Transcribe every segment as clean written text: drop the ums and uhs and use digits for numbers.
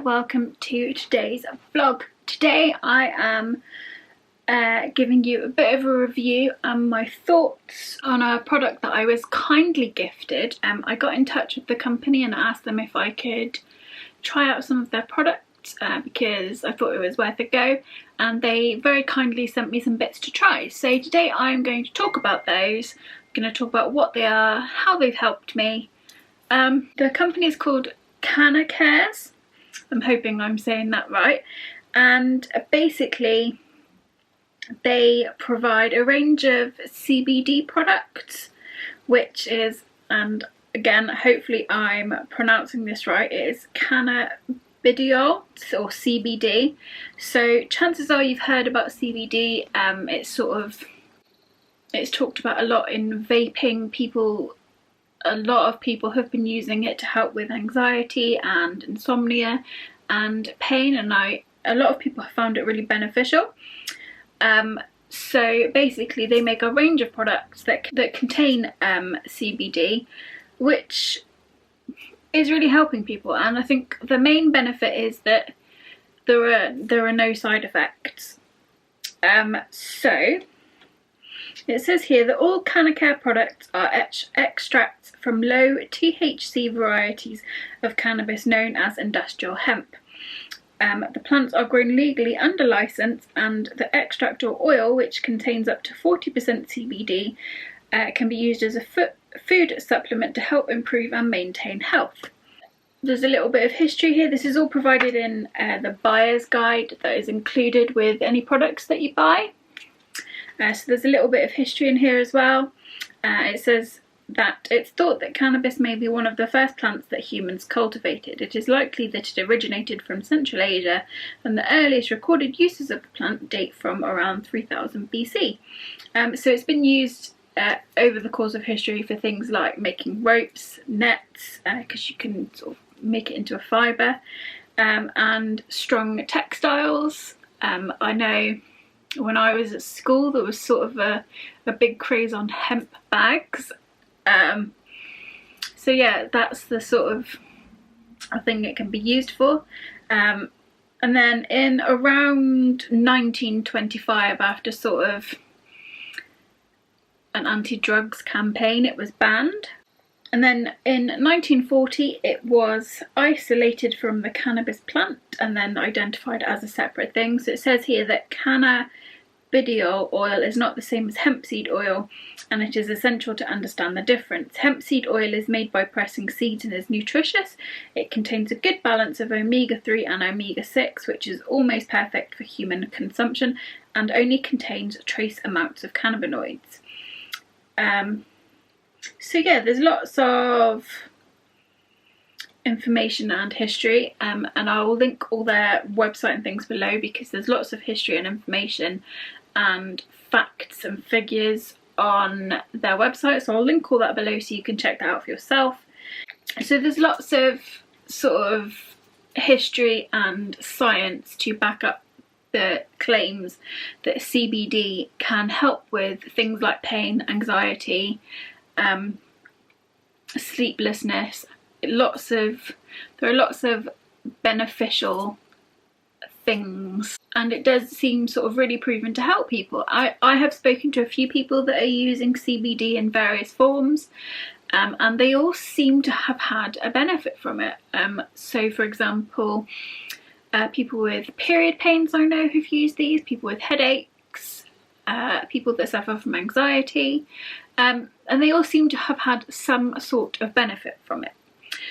welcome to today's vlog. Today I am giving you a bit of a review and my thoughts on a product that I was kindly gifted. I got in touch with the company and asked them if I could try out some of their products because I thought it was worth a go, and they very kindly sent me some bits to try. So today I'm going to talk about those. I'm going to talk about what they are, how they've helped me. The company is called Cannacares. I'm hoping I'm saying that right. And basically they provide a range of CBD products, which is, and again hopefully I'm pronouncing this right, it is cannabidiol or CBD. So chances are you've heard about CBD. It's talked about a lot in vaping. A lot of people have been using it to help with anxiety and insomnia and pain, and a lot of people have found it really beneficial. So basically they make a range of products that contain CBD, which is really helping people, and I think the main benefit is that there are no side effects. So it says here that all Cannacare products are extracts from low THC varieties of cannabis known as industrial hemp. The plants are grown legally under license, and the extract or oil, which contains up to 40% CBD, can be used as a food supplement to help improve and maintain health. There's a little bit of history here. This is all provided in the buyer's guide that is included with any products that you buy. So there's a little bit of history in here as well. It says that it's thought that cannabis may be one of the first plants that humans cultivated. It is likely that it originated from Central Asia, and the earliest recorded uses of the plant date from around 3000 BC. So it's been used over the course of history for things like making ropes, nets, because you can sort of make it into a fibre, and strong textiles. I know when I was at school there was sort of a big craze on hemp bags. So yeah, that's the sort of thing it can be used for. And then in around 1925, after sort of an anti-drugs campaign, it was banned. And then in 1940 it was isolated from the cannabis plant and then identified as a separate thing. So it says here that cannabidiol oil is not the same as hemp seed oil, and it is essential to understand the difference. Hemp seed oil is made by pressing seeds and is nutritious. It contains a good balance of omega-3 and omega-6, which is almost perfect for human consumption, and only contains trace amounts of cannabinoids. So yeah, there's lots of information and history, and I'll link all their website and things below because there's lots of history and information and facts and figures on their website, so I'll link all that below so you can check that out for yourself. So there's lots of sort of history and science to back up the claims that CBD can help with things like pain, anxiety, sleeplessness. There are lots of beneficial things, and it does seem sort of really proven to help people. I have spoken to a few people that are using CBD in various forms, and they all seem to have had a benefit from it. So for example, people with period pains I know who've used these, people with headaches, people that suffer from anxiety, and they all seem to have had some sort of benefit from it.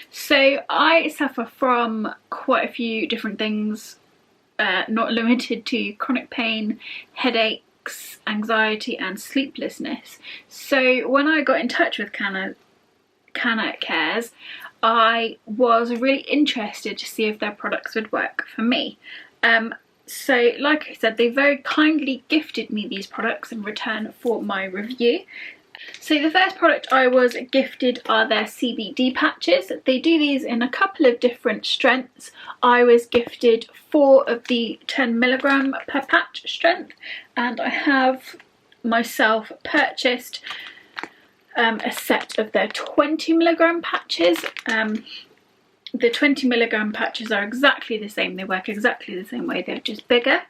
So I suffer from quite a few different things, not limited to chronic pain, headaches, anxiety and sleeplessness. So when I got in touch with Cannacares, I was really interested to see if their products would work for me. So like I said, they very kindly gifted me these products in return for my review. So the first product I was gifted are their CBD patches. They do these in a couple of different strengths. I was gifted 4 of the 10mg per patch strength, and I have myself purchased a set of their 20mg patches. The 20mg patches are exactly the same. They work exactly the same way. They're just bigger.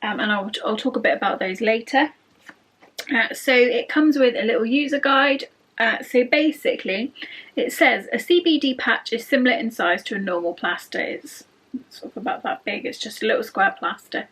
And I'll talk a bit about those later. So it comes with a little user guide. So basically it says a CBD patch is similar in size to a normal plaster. It's sort of about that big. It's just a little square plaster.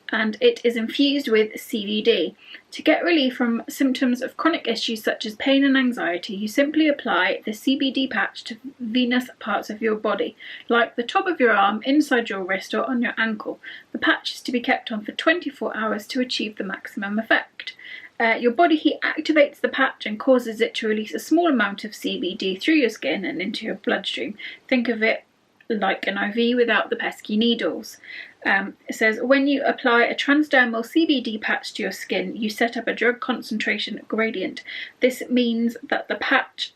And it is infused with CBD. To get relief from symptoms of chronic issues such as pain and anxiety, you simply apply the CBD patch to venous parts of your body, like the top of your arm, inside your wrist or on your ankle. The patch is to be kept on for 24 hours to achieve the maximum effect. Your body heat activates the patch and causes it to release a small amount of CBD through your skin and into your bloodstream. Think of it like an IV without the pesky needles. It says, when you apply a transdermal CBD patch to your skin, you set up a drug concentration gradient. This means that the patch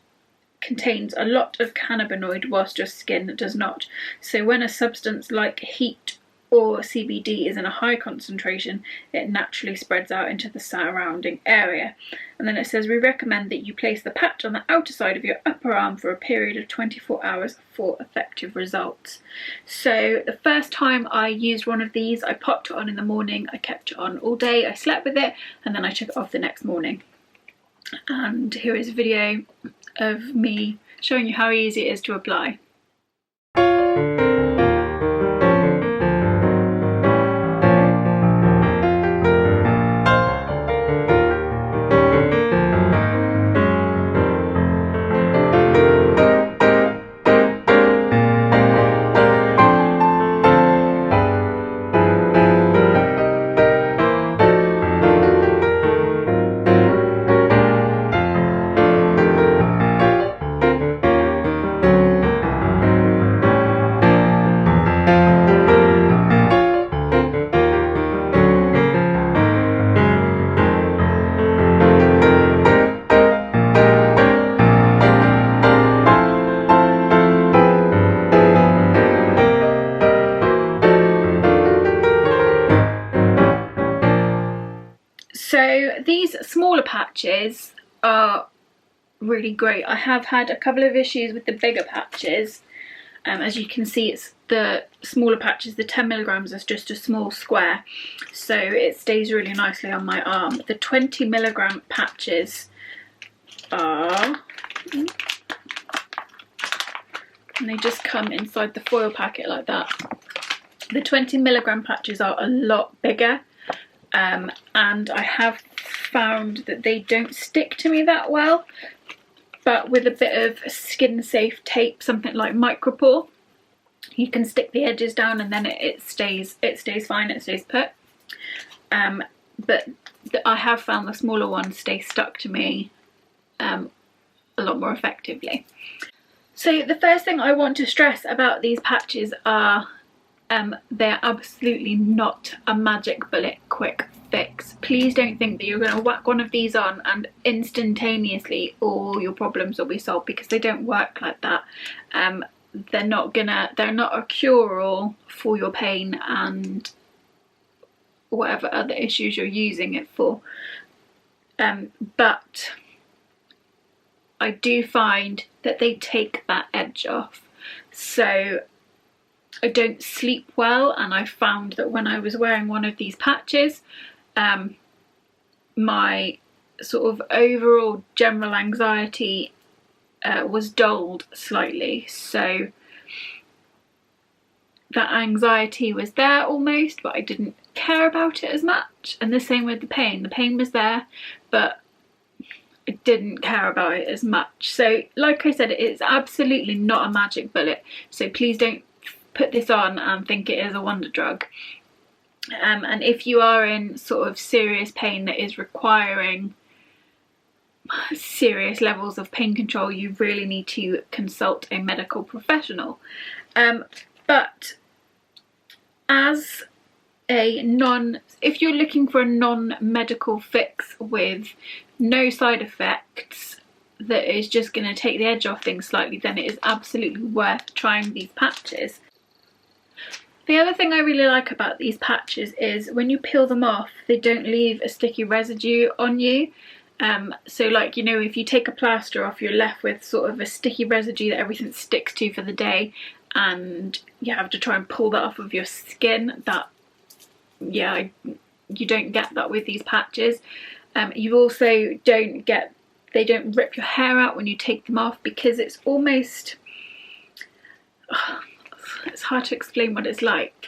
contains a lot of cannabinoid whilst your skin does not. So when a substance like heat or CBD is in a high concentration, it naturally spreads out into the surrounding area. And then it says, we recommend that you place the patch on the outer side of your upper arm for a period of 24 hours for effective results. So the first time I used one of these, I popped it on in the morning, I kept it on all day, I slept with it, and then I took it off the next morning. And here is a video of me showing you how easy it is to apply. So these smaller patches are really great. I have had a couple of issues with the bigger patches. As you can see, it's the smaller patches, the 10mg is just a small square, so it stays really nicely on my arm. The 20mg patches are, and they just come inside the foil packet like that. The 20mg patches are a lot bigger. And I have found that they don't stick to me that well, but with a bit of skin safe tape, something like micropore, you can stick the edges down and then it stays fine, it stays put. But I have found the smaller ones stay stuck to me a lot more effectively. So the first thing I want to stress about these patches are they're absolutely not a magic bullet quick fix. Please don't think that you're going to whack one of these on and instantaneously all your problems will be solved, because they don't work like that. They're not a cure-all for your pain and whatever other issues you're using it for. But I do find that they take that edge off. So I don't sleep well, and I found that when I was wearing one of these patches, my sort of overall general anxiety was dulled slightly. So that anxiety was there almost, but I didn't care about it as much. And the same with the pain. The pain was there, but I didn't care about it as much. So like I said, it's absolutely not a magic bullet. So please don't put this on and think it is a wonder drug. And if you are in sort of serious pain that is requiring serious levels of pain control, you really need to consult a medical professional. But as if you're looking for a non-medical fix with no side effects that is just going to take the edge off things slightly, then it is absolutely worth trying these patches. The other thing I really like about these patches is when you peel them off, they don't leave a sticky residue on you. So like, you know, if you take a plaster off, you're left with sort of a sticky residue that everything sticks to for the day, and you have to try and pull that off of your skin. That, yeah, you don't get that with these patches. You also don't get, they don't rip your hair out when you take them off, because it's almost, it's hard to explain what it's like.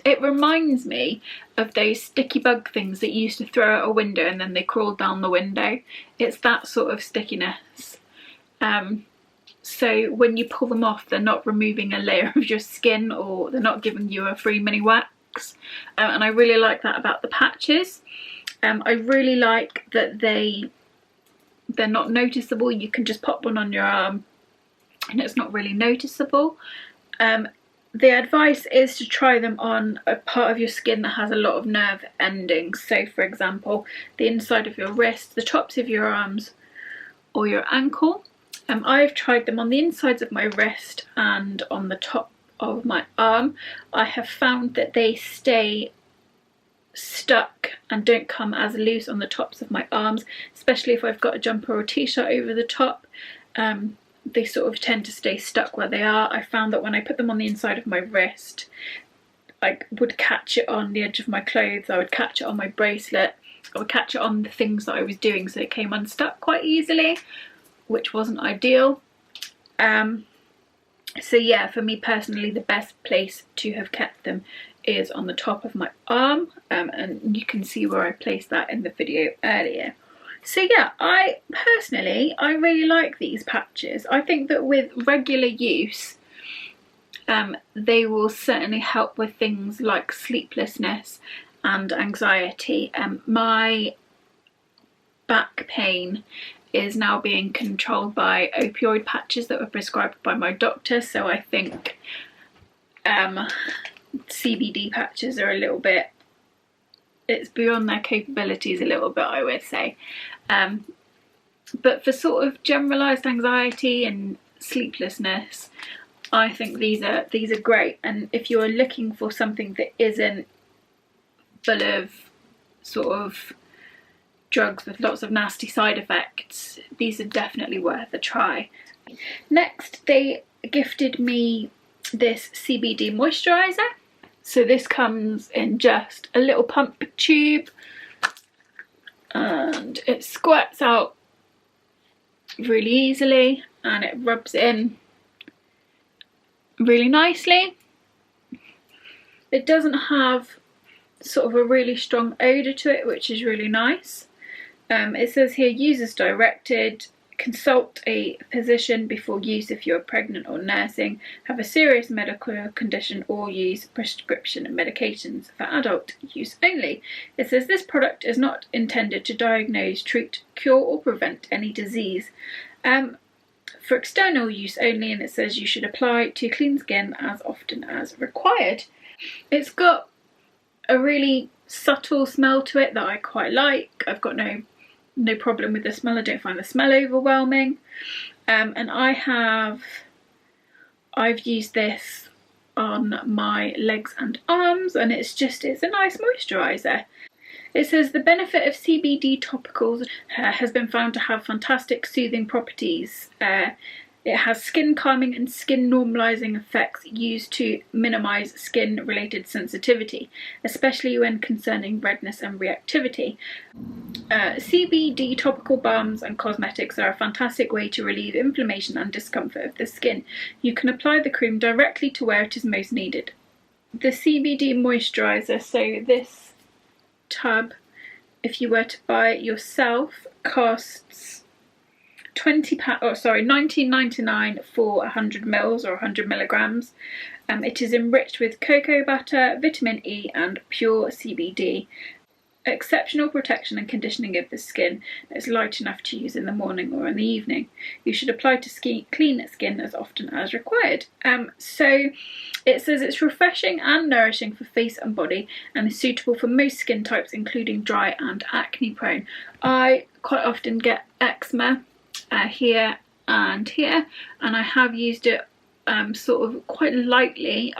It reminds me of those sticky bug things that you used to throw out a window and then they crawled down the window. It's that sort of stickiness. So when you pull them off, they're not removing a layer of your skin, or they're not giving you a free mini wax. And I really like that about the patches. I really like that they're not noticeable. You can just pop one on your arm and it's not really noticeable. The advice is to try them on a part of your skin that has a lot of nerve endings. So for example, the inside of your wrist, the tops of your arms, or your ankle. I've tried them on the insides of my wrist and on the top of my arm. I have found that they stay stuck and don't come as loose on the tops of my arms, especially if I've got a jumper or t-shirt over the top. They sort of tend to stay stuck where they are. I found that when I put them on the inside of my wrist, I would catch it on the edge of my clothes, I would catch it on my bracelet, I would catch it on the things that I was doing, so it came unstuck quite easily, which wasn't ideal. So yeah, for me personally, the best place to have kept them is on the top of my arm, and you can see where I placed that in the video earlier. So yeah, I really like these patches. I think that with regular use, they will certainly help with things like sleeplessness and anxiety. My back pain is now being controlled by opioid patches that were prescribed by my doctor, so I think CBD patches are a little bit, it's beyond their capabilities a little bit, I would say. But for sort of generalised anxiety and sleeplessness, I think these are great. And if you're looking for something that isn't full of sort of drugs with lots of nasty side effects, these are definitely worth a try. Next, they gifted me this CBD moisturizer. So this comes in just a little pump tube, and it squirts out really easily and it rubs in really nicely. It doesn't have sort of a really strong odour to it, which is really nice. It says here, use as directed, consult a physician before use if you're pregnant or nursing, have a serious medical condition, or use prescription medications for adult use only. It says this product is not intended to diagnose, treat, cure or prevent any disease. For external use only, and it says you should apply to clean skin as often as required. It's got a really subtle smell to it that I quite like. I've got no problem with the smell. I don't find the smell overwhelming. And I've used this on my legs and arms, and it's a nice moisturiser. It says the benefit of CBD topicals has been found to have fantastic soothing properties. It has skin calming and skin normalising effects used to minimise skin related sensitivity, especially when concerning redness and reactivity. CBD topical balms and cosmetics are a fantastic way to relieve inflammation and discomfort of the skin. You can apply the cream directly to where it is most needed. The CBD moisturiser, so this tub, if you were to buy it yourself, costs $19.99 for 100 mils or 100 milligrams. It is enriched with cocoa butter, vitamin E and pure CBD. Exceptional protection and conditioning of the skin. It's light enough to use in the morning or in the evening. You should apply to clean skin as often as required. So it says it's refreshing and nourishing for face and body and is suitable for most skin types, including dry and acne prone. I quite often get eczema here and here, and I have used it sort of quite lightly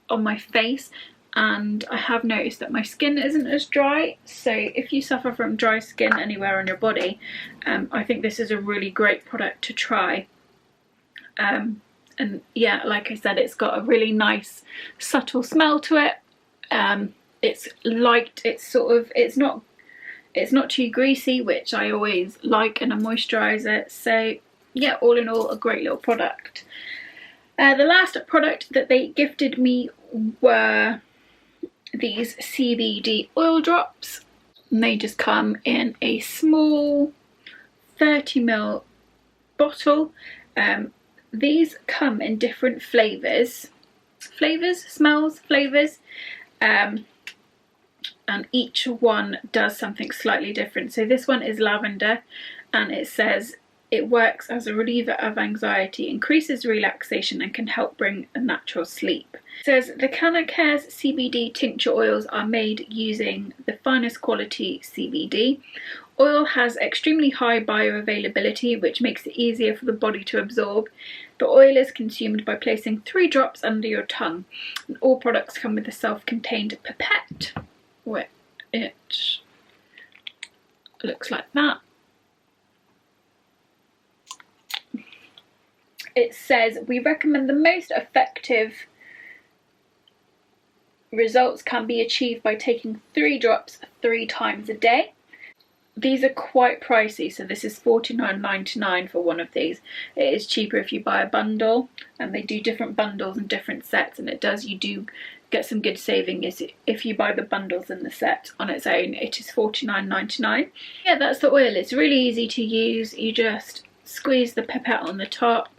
on my face, and I have noticed that my skin isn't as dry. So if you suffer from dry skin anywhere on your body, I think this is a really great product to try. And yeah, like I said, it's got a really nice subtle smell to it. It's light, it's not too greasy, which I always like in a moisturizer. So yeah, all in all, a great little product. The last product that they gifted me were these CBD oil drops, and they just come in a small 30ml bottle. These come in different smells, flavours, and each one does something slightly different. So this one is lavender, and it says it works as a reliever of anxiety, increases relaxation, and can help bring a natural sleep. It says the Cannacares CBD tincture oils are made using the finest quality CBD. Oil has extremely high bioavailability, which makes it easier for the body to absorb. The oil is consumed by placing 3 drops under your tongue. And all products come with a self-contained pipette, where it looks like that. It says, we recommend the most effective results can be achieved by taking 3 drops 3 times a day. These are quite pricey, so this is $49.99 for one of these. It is cheaper if you buy a bundle, and they do different bundles and different sets, and you do get some good saving if you buy the bundles and the set on its own. It is $49.99. Yeah, that's the oil. It's really easy to use. You just squeeze the pipette on the top,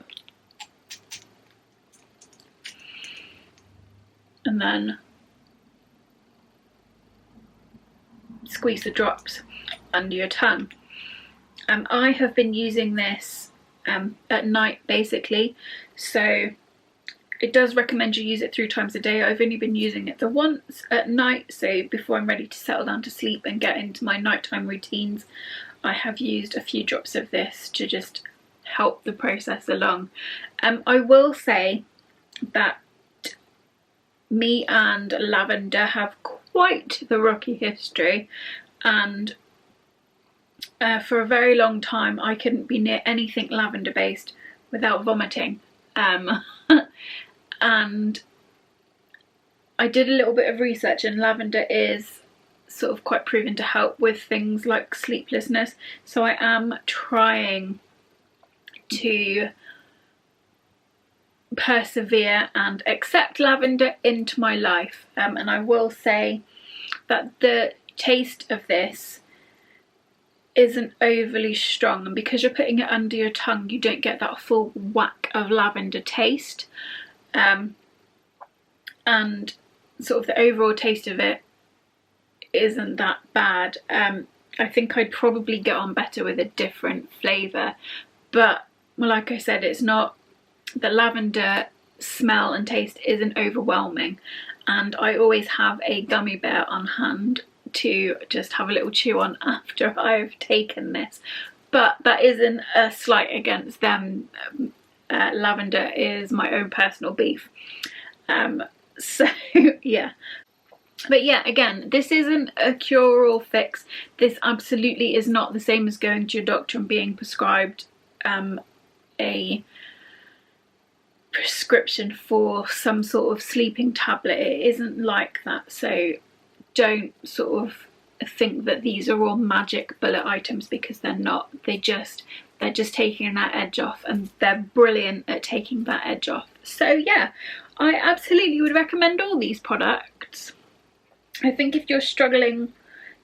and then squeeze the drops under your tongue. I have been using this at night basically, so it does recommend you use it 3 times a day. I've only been using it the once at night, so before I'm ready to settle down to sleep and get into my nighttime routines, I have used a few drops of this to just help the process along. I will say that me and lavender have quite the rocky history, and for a very long time I couldn't be near anything lavender based without vomiting. And I did a little bit of research, and lavender is sort of quite proven to help with things like sleeplessness, so I am trying to persevere and accept lavender into my life. And I will say that the taste of this isn't overly strong, and because you're putting it under your tongue you don't get that full whack of lavender taste, and sort of the overall taste of it isn't that bad. I think I'd probably get on better with a different flavour, but like I said, it's not, the lavender smell and taste isn't overwhelming, and I always have a gummy bear on hand to just have a little chew on after I've taken this. But that isn't a slight against them. Lavender is my own personal beef. So yeah. But yeah, again, this isn't a cure-all fix. This absolutely is not the same as going to your doctor and being prescribed a prescription for some sort of sleeping tablet. It isn't like that, so don't sort of think that these are all magic bullet items, because they're not. They're just taking that edge off, and they're brilliant at taking that edge off. So yeah, I absolutely would recommend all these products. I think if you're struggling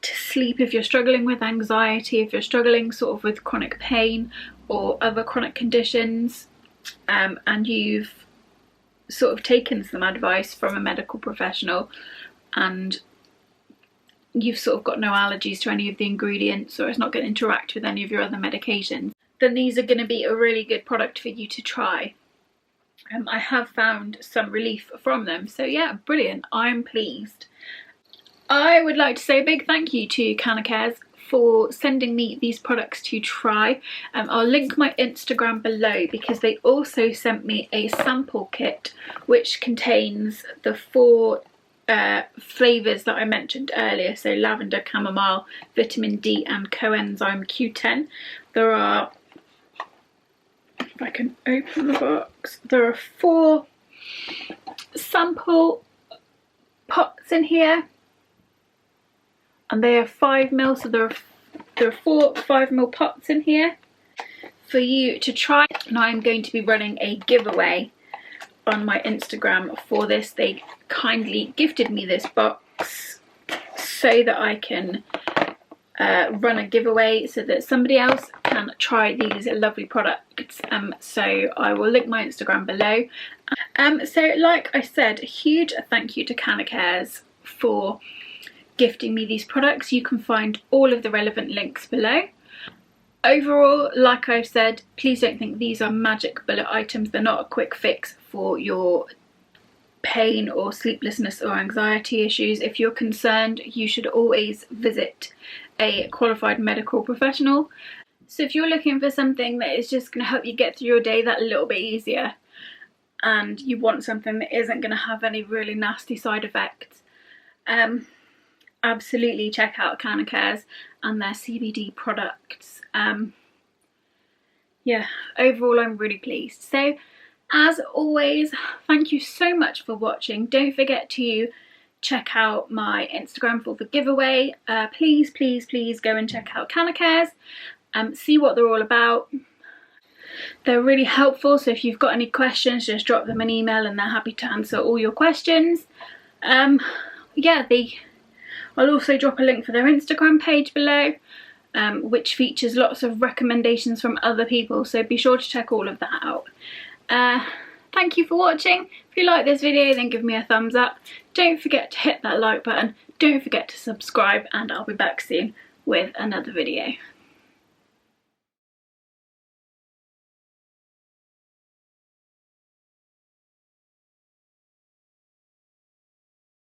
to sleep, if you're struggling with anxiety, if you're struggling sort of with chronic pain or other chronic conditions, and you've sort of taken some advice from a medical professional and you've sort of got no allergies to any of the ingredients, or it's not going to interact with any of your other medications, then these are going to be a really good product for you to try. I have found some relief from them, so yeah, brilliant. I'm pleased. I would like to say a big thank you to Cannacares for sending me these products to try. I'll link my Instagram below, because they also sent me a sample kit which contains the 4 flavours that I mentioned earlier, so lavender, chamomile, vitamin D and coenzyme Q10. There are, if I can open the box, there are 4 sample pots in here, and they are 5 ml, so there are 4 5 ml pots in here for you to try. And I'm going to be running a giveaway on my Instagram for this. They kindly gifted me this box so that I can run a giveaway so that somebody else can try these lovely products. So I will link my Instagram below. So like I said, a huge thank you to Cannacares for gifting me these products. You can find all of the relevant links below. Overall, like I've said, please don't think these are magic bullet items. They're not a quick fix for your pain or sleeplessness or anxiety issues. If you're concerned, you should always visit a qualified medical professional. So if you're looking for something that is just going to help you get through your day that little bit easier, and you want something that isn't going to have any really nasty side effects, absolutely check out Cannacares and their CBD products. Yeah, overall I'm really pleased. So as always, thank you so much for watching. Don't forget to check out my Instagram for the giveaway. Please go and check out Cannacares, see what they're all about. They're really helpful, so if you've got any questions, just drop them an email and they're happy to answer all your questions. Yeah, I'll also drop a link for their Instagram page below, which features lots of recommendations from other people, so be sure to check all of that out. Thank you for watching. If you like this video, then give me a thumbs up. Don't forget to hit that like button. Don't forget to subscribe, and I'll be back soon with another video.